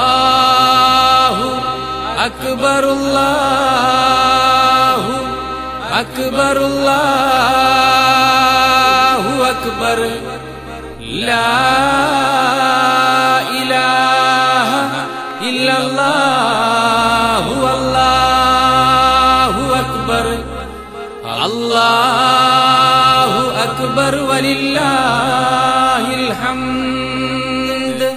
അല്ലാഹു അക്ബർ അല്ലാഹു അക്ബർ അല്ലാഹു അക്ബർ ലാ ഇലാഹ ഇല്ലല്ലാഹു അല്ലാഹു അക്ബർ അല്ലാഹു അക്ബർ വലില്ലാഹിൽ ഹംദ്.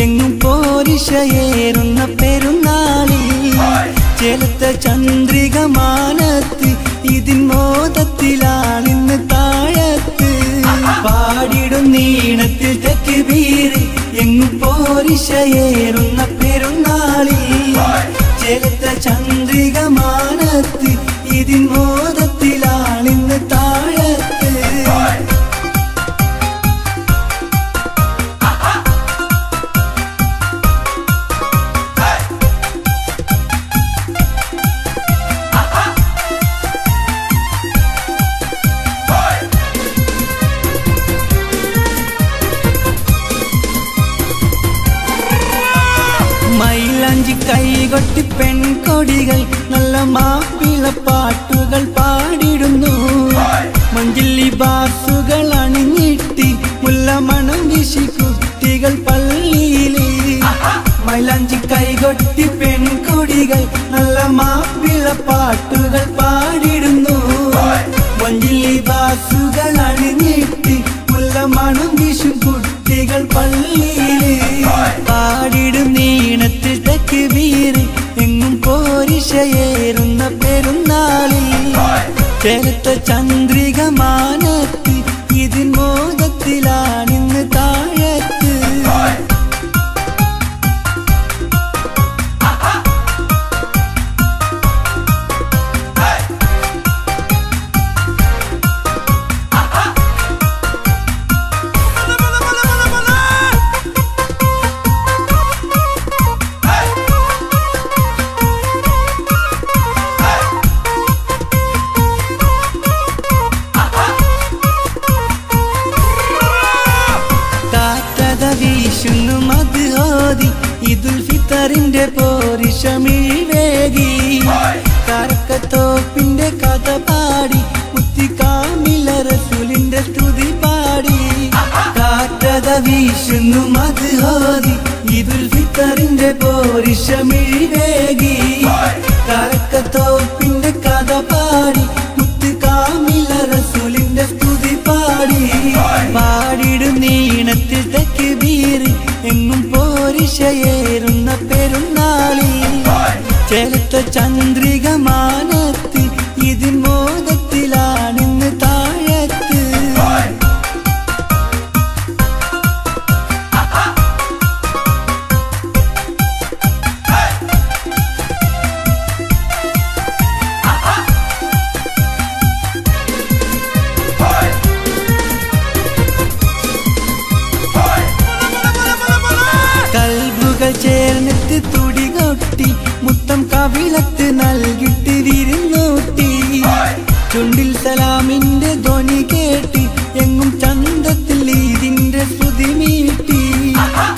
എങ്ങും പോരിശയേറുന്ന പെരുന്നാളിൽ ചെലുത്ത ചന്ദ്രിക മാനത്ത് ഇതിൻ മോദത്തിലാണിന്ന് താഴത്ത് പാടിടും നീണത്തിൽ തക്ബീർ എങ്ങും പോരിശയേറുന്ന പെരുന്നാളിൽ ചെലുത്ത ചന്ദ്രിക മാനത്ത് ഇതിൻ മോദത്തിലാണിന്ന് താഴത്ത് മൈലാഞ്ചി കൈകൊട്ടി പെൺകൊടികൾ നല്ല മാപ്പിള പാട്ടുകൾ പാടിടുന്നു. മഞ്ചില്ലി ബാസുകൾ അണിഞ്ഞിട്ടി മുല്ലമണം വീശി കുട്ടികൾ പള്ളിയില്. മൈലാഞ്ചി കൈകൊട്ടി പെൺകൊടികൾ നല്ല മാപ്പിള പാട്ടുകൾ പാടിടുന്നു. മഞ്ചില്ലി ബാസുകൾ അണിഞ്ഞിട്ടി മുല്ലമണം വീശും കുട്ടികൾ പള്ളിയില്. പാടിടും നീണത്തിൽ തക്ബീർ എങ്ങും പോരിശയേറുന്ന പെരുന്നാളിൽ ചെലുത്ത ചന്ദ്രിക മാനത്ത് ഇതിൻ മോദത്തിലാണിന്ന് താഴത്ത് വീശുന്നു മദ്ഹോദി ഈദുൽ ഫിത്തറിന്റെ പോരിശമിവേകി കറക്കത്തോപ്പിന്റെ കഥ പാടി മുത്തിക്കാമില റസൂലിന്റെ സ്തുതി പാടി കാറ്റത വീശുന്നു മദ്ഹോദി ഈദുൽ ഫിത്തറിന്റെ പോരിശമിവേകി കറക്കത്തോപ്പിന്റെ കഥ പാടി മുത്തിക്കാമില റസൂലിന്റെ സ്തുതി പാടി പാടിടും നീണത്തിൽ തക്ബീർ എങ്ങും പോരിശയേറുന്ന പെരുന്നാളിൽ ചെലുത്ത ചന്ദ്രിക മാനത്ത് ഇതിൻ മോദത്തിലാണിന്ന് താഴത്ത് കൽബുകൾ ചേർന്നിട്ട് തുടികൊട്ടി മുത്തം കവിളത്ത് നൽകിട്ട് വിരുന്നൂട്ടി ചുണ്ടിൽ സലാമിന്റെ ധ്വനി കേട്ട് എങ്ങും ചന്തത്തിൽ ഇതിന്റെ സ്തുതി മീട്ടി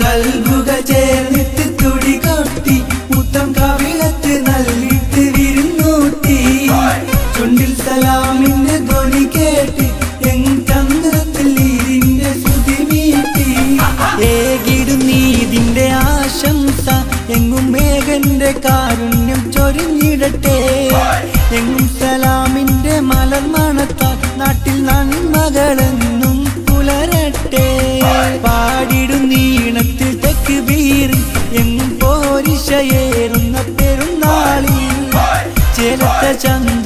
കൽബുകൾ ചേർന്നിട്ട് തുടികൊട്ടി മുത്തം കവിളത്ത് നൽകിട്ട് വിരുന്നൂട്ടി ചുണ്ടിൽ സലാമിന്റെ ധ്വനി കേട്ട് എങ്ങും ചന്തത്തിൽ ഇതിന്റെ സ്തുതി മീട്ടി ഏകിടും നീതിന്റെ ആശംസ എങ്ങും മേഘന്റെ കാരുണ്യം ചൊരിഞ്ഞിടട്ടെ എങ്ങും സലാമിന്റെ മലർമണത്താൽ നാട്ടിൽ നന്മകളെന്നും പുലരട്ടെ പാടിടും നീണത്തിൽ തക്ബീർ എങ്ങും പോരിശയേറുന്ന പെരുന്നാളിൽ ചെലുത്ത ചന്ദ്ര